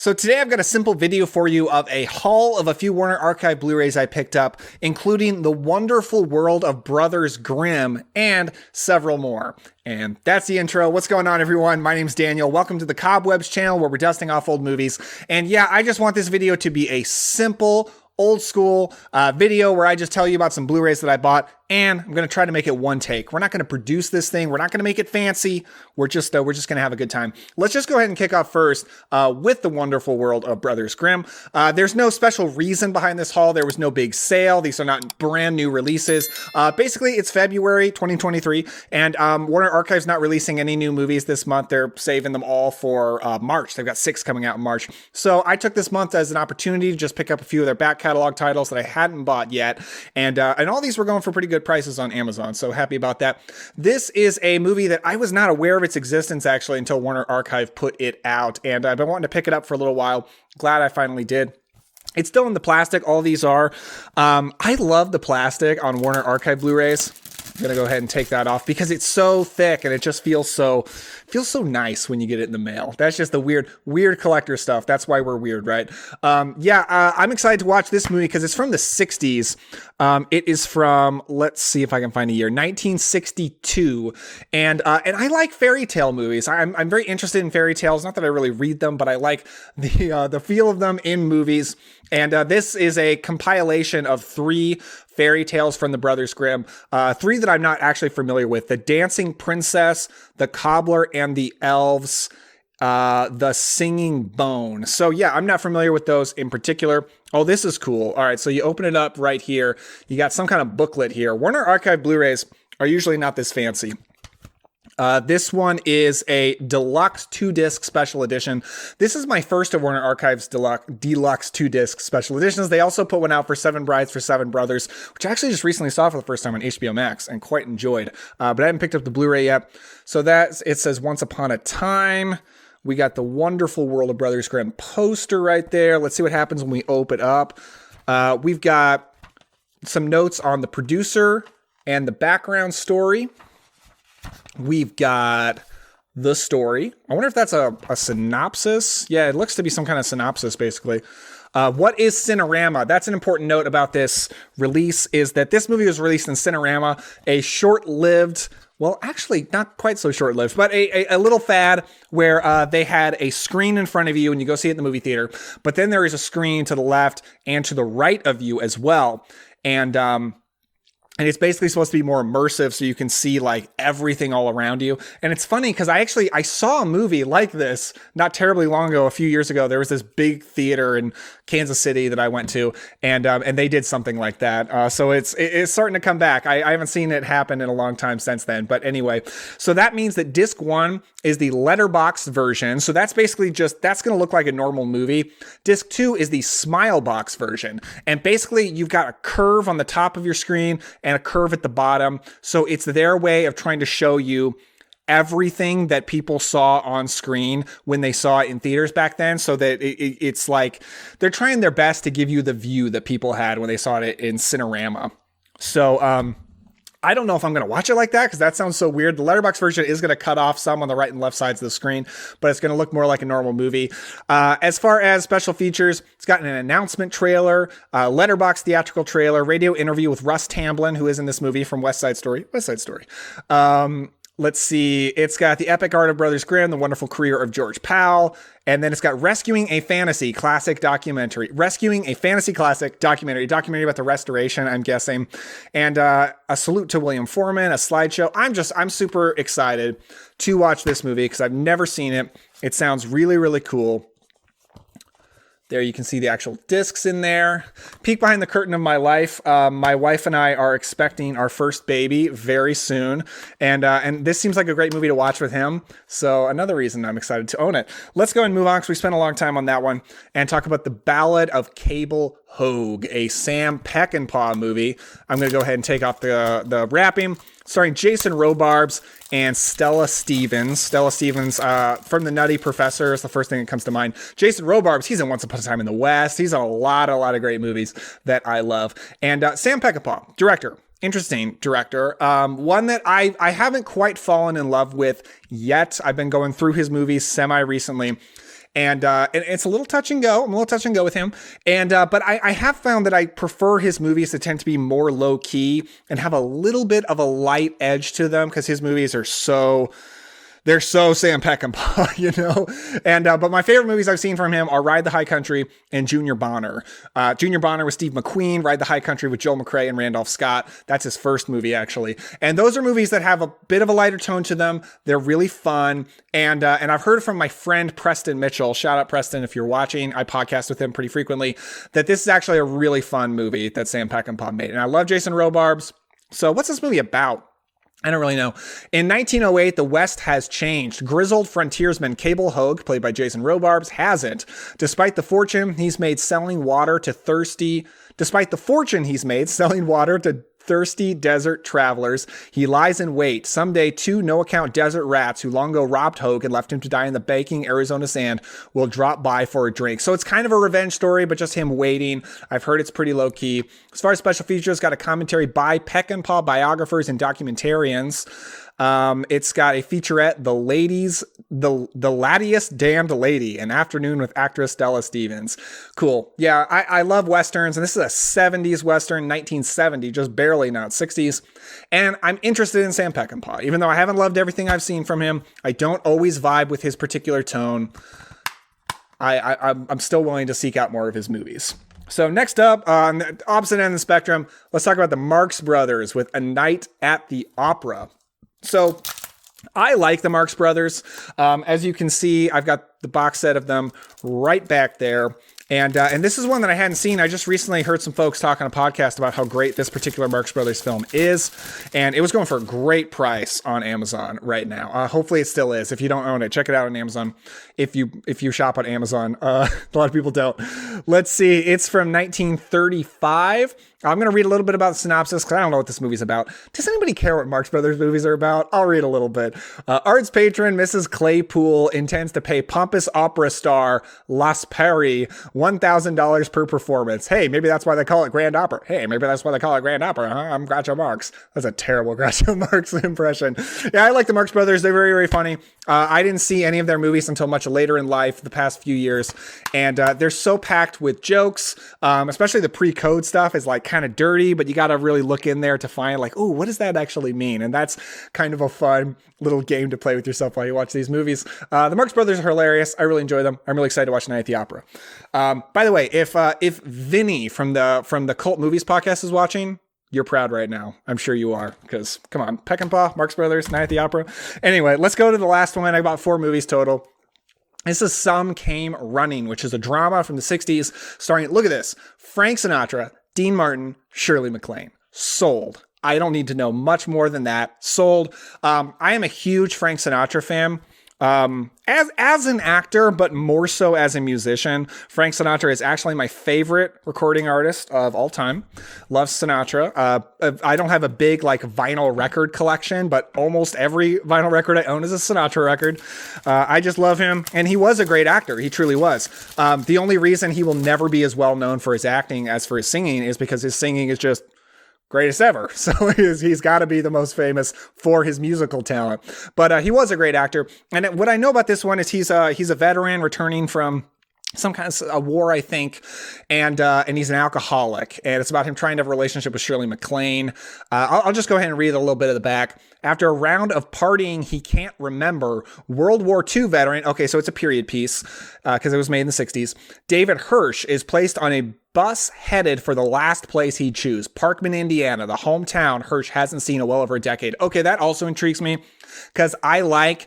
So today I've got a simple video for you of a haul of a few Warner Archive Blu-rays I picked up, including The Wonderful World of Brothers Grimm and several more. And that's the intro. What's going on, everyone? My name's Daniel. Welcome to the Cobwebs channel where we're dusting off old movies. And yeah, I just want this video to be a simple, old school video where I just tell you about some Blu-rays that I bought, and I'm going to try to make it one take. We're not going to produce this thing. We're not going to make it fancy. We're just going to have a good time. Let's just go ahead and kick off first with The Wonderful World of Brothers Grimm. There's no special reason behind this haul. There was no big sale. These are not brand new releases. Basically, it's February 2023, and Warner Archive's not releasing any new movies this month. They're saving them all for March. They've got 6 coming out in March. So I took this month as an opportunity to just pick up a few of their back catalog titles that I hadn't bought yet, and all these were going for pretty good prices on Amazon, so happy about that. This is a movie that I was not aware of its existence actually until Warner Archive put it out, and I've been wanting to pick it up for a little while. Glad I finally did. It's still in the plastic. All these are. I love the plastic on Warner Archive Blu-rays. I'm gonna go ahead and take that off because it's so thick and it just feels so nice when you get it in the mail. That's just the weird collector stuff. That's why we're weird, right? I'm excited to watch this movie because it's from the 60s. It is from, let's see if I can find a year, 1962. And I like fairy tale movies. I'm very interested in fairy tales. Not that I really read them, but I like the feel of them in movies. And this is a compilation of 3 fairy tales from the Brothers Grimm. 3 that I'm not actually familiar with: The Dancing Princess, The Cobbler and the Elves, The Singing Bone. So yeah, I'm not familiar with those in particular. Oh, this is cool. All right, so you open it up right here. You got some kind of booklet here. Warner Archive Blu-rays are usually not this fancy. This one is a deluxe 2-disc special edition. This is my first of Warner Archive's deluxe 2-disc special editions. They also put one out for 7 Brides for 7 Brothers, which I actually just recently saw for the first time on HBO Max and quite enjoyed. But I haven't picked up the Blu-ray yet. So it says Once Upon a Time. We got The Wonderful World of Brothers Grimm poster right there. Let's see what happens when we open it up. We've got some notes on the producer and the background story. We've got the story. I wonder if that's a synopsis. Yeah, it looks to be some kind of synopsis, basically. What is Cinerama? That's an important note about this release, is that this movie was released in Cinerama, a short-lived, well, actually not quite so short-lived, but a little fad where they had a screen in front of you and you go see it in the movie theater, but then there is a screen to the left and to the right of you as well. And it's basically supposed to be more immersive so you can see like everything all around you. And it's funny because I saw a movie like this not terribly long ago, a few years ago. There was this big theater in Kansas City that I went to, and they did something like that. So it's starting to come back. I haven't seen it happen in a long time since then. But anyway, so that means that disc 1 is the letterbox version. So that's basically that's going to look like a normal movie. Disc 2 is the smile box version. And basically you've got a curve on the top of your screen and a curve at the bottom. So it's their way of trying to show you everything that people saw on screen when they saw it in theaters back then, so that it's like they're trying their best to give you the view that people had when they saw it in Cinerama. So I don't know if I'm going to watch it like that because that sounds so weird. The letterbox version is going to cut off some on the right and left sides of the screen, but it's going to look more like a normal movie. As far as special features, it's got an announcement trailer, letterbox theatrical trailer, radio interview with Russ Tamblyn, who is in this movie from West Side Story. Let's see. It's got The Epic Art of Brothers Grimm, The Wonderful Career of George Powell. And then it's got Rescuing a Fantasy Classic Documentary. Documentary about the restoration, I'm guessing. And a salute to William Foreman, a slideshow. I'm super excited to watch this movie because I've never seen it. It sounds really, really cool. There you can see the actual discs in there. Peek behind the curtain of my life. My wife and I are expecting our first baby very soon. And this seems like a great movie to watch with him. So another reason I'm excited to own it. Let's go and move on because we spent a long time on that one and talk about The Ballad of Cable Hogue, a Sam Peckinpah movie. I'm going to go ahead and take off the wrapping. Starring Jason Robards and Stella Stevens. Stella Stevens from The Nutty Professor is the first thing that comes to mind. Jason Robards, he's in Once Upon a Time in the West. He's in a lot of great movies that I love. And Sam Peckinpah, director. Interesting director. One that I haven't quite fallen in love with yet. I've been going through his movies semi-recently. And it's a little touch and go. I'm a little touch and go with him. But I have found that I prefer his movies that tend to be more low key and have a little bit of a light edge to them, because his movies are they're so Sam Peckinpah, you know? But my favorite movies I've seen from him are Ride the High Country and Junior Bonner. Junior Bonner with Steve McQueen, Ride the High Country with Joel McCrea and Randolph Scott. That's his first movie, actually. And those are movies that have a bit of a lighter tone to them. They're really fun. And I've heard from my friend Preston Mitchell, shout out Preston if you're watching, I podcast with him pretty frequently, that this is actually a really fun movie that Sam Peckinpah made. And I love Jason Robards. So what's this movie about? I don't really know. In 1908, the West has changed. Grizzled frontiersman Cable Hogue, played by Jason Robards, hasn't. Despite the fortune he's made selling water to thirsty desert travelers, he lies in wait. Someday, two no-account desert rats who long ago robbed Hogue and left him to die in the baking Arizona sand will drop by for a drink. So it's kind of a revenge story, but just him waiting. I've heard it's pretty low-key. As far as special features, got a commentary by Peckinpah biographers and documentarians. It's got a featurette, The Laddiest Damned Lady, an afternoon with actress Della Stevens. Cool. Yeah, I love Westerns, and this is a 70s Western, 1970, just barely not 60s. And I'm interested in Sam Peckinpah. Even though I haven't loved everything I've seen from him, I don't always vibe with his particular tone. I'm still willing to seek out more of his movies. So next up, on the opposite end of the spectrum, let's talk about the Marx Brothers with A Night at the Opera. So I like the Marx Brothers. As you can see, I've got the box set of them right back there. And this is one that I hadn't seen. I just recently heard some folks talk on a podcast about how great this particular Marx Brothers film is. And it was going for a great price on Amazon right now. Hopefully it still is. If you don't own it, check it out on Amazon. If you shop on Amazon, a lot of people don't. Let's see. It's from 1935. I'm going to read a little bit about the synopsis because I don't know what this movie's about. Does anybody care what Marx Brothers movies are about? I'll read a little bit. Arts patron Mrs. Claypool intends to pay pompous opera star Las Perry $1,000 per performance. Hey, maybe that's why they call it Grand Opera. Hey, maybe that's why they call it Grand Opera, huh? I'm Groucho Marx. That's a terrible Groucho Marx impression. Yeah, I like the Marx Brothers. They're very, very funny. I didn't see any of their movies until much later in life, the past few years. And they're so packed with jokes, especially the pre-code stuff is like kind of dirty, but you got to really look in there to find like, oh, what does that actually mean? And that's kind of a fun little game to play with yourself while you watch these movies. The Marx Brothers are hilarious. I really enjoy them. I'm really excited to watch Night at the Opera. By the way, if Vinny from the Cult Movies podcast is watching, you're proud right now. I'm sure you are, because come on, Peckinpah, Marx Brothers, Night at the Opera. Anyway, let's go to the last one. I got 4 movies total. This is Some Came Running, which is a drama from the 60s starring, look at this, Frank Sinatra, Dean Martin, Shirley MacLaine. Sold. I don't need to know much more than that. Sold. I am a huge Frank Sinatra fan. As an actor, but more so as a musician. Frank Sinatra is actually my favorite recording artist of all time. Love Sinatra. I don't have a big like vinyl record collection, but almost every vinyl record I own is a Sinatra record. I just love him, and he was a great actor. He truly was. The only reason he will never be as well known for his acting as for his singing is because his singing is just greatest ever. So he's got to be the most famous for his musical talent. But he was a great actor. And what I know about this one is he's a veteran returning from some kind of a war, I think, and he's an alcoholic, and it's about him trying to have a relationship with Shirley MacLaine. I'll just go ahead and read a little bit of the back. After a round of partying he can't remember, World War II veteran, okay, so it's a period piece, because it was made in the 60s, David Hirsch is placed on a bus headed for the last place he'd choose, Parkman, Indiana, the hometown Hirsch hasn't seen in well over a decade. Okay, that also intrigues me, because I like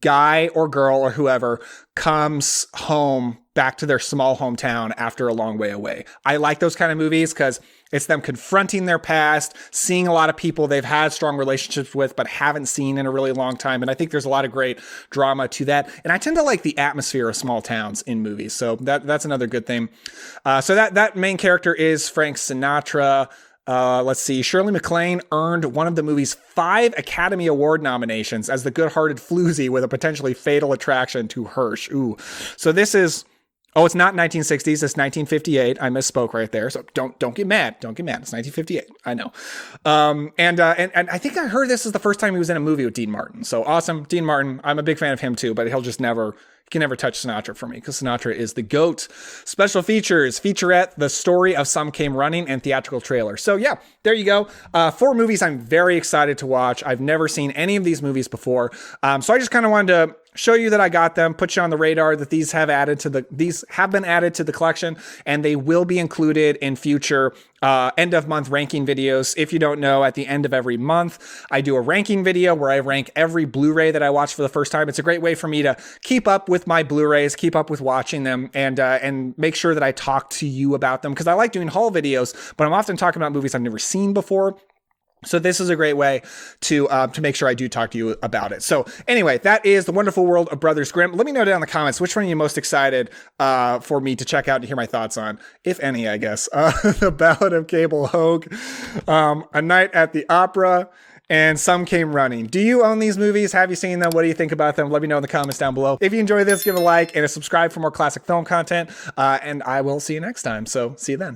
guy or girl or whoever comes home back to their small hometown after a long way away. I like those kind of movies because it's them confronting their past, seeing a lot of people they've had strong relationships with but haven't seen in a really long time. And I think there's a lot of great drama to that. And I tend to like the atmosphere of small towns in movies. So that's another good thing. So that main character is Frank Sinatra. Let's see. Shirley MacLaine earned one of the movie's 5 Academy Award nominations as the good-hearted floozy with a potentially fatal attraction to Hirsch. Ooh. So this is... Oh, it's not 1960s. It's 1958. I misspoke right there. So don't get mad. Don't get mad. It's 1958. I know. And I think I heard this is the first time he was in a movie with Dean Martin. So awesome. Dean Martin. I'm a big fan of him too, but he'll just never You can never touch Sinatra for me because Sinatra is the GOAT. Special features, featurette, the story of Some Came Running, and theatrical trailer. So yeah, there you go. 4 movies I'm very excited to watch. I've never seen any of these movies before. So I just kind of wanted to show you that I got them, put you on the radar that these have been added to the collection, and they will be included in future end of month ranking videos. If you don't know, at the end of every month, I do a ranking video where I rank every Blu-ray that I watch for the first time. It's a great way for me to keep up with my Blu-rays, keep up with watching them, and make sure that I talk to you about them, because I like doing haul videos, but I'm often talking about movies I've never seen before. So this is a great way to make sure I do talk to you about it. So anyway, that is The Wonderful World of Brothers Grimm. Let me know down in the comments which one are you most excited for me to check out and hear my thoughts on, if any, I guess. The Ballad of Cable Hogue, A Night at the Opera, and Some Came Running. Do you own these movies? Have you seen them? What do you think about them? Let me know in the comments down below. If you enjoy this, give a like and a subscribe for more classic film content, and I will see you next time. So see you then.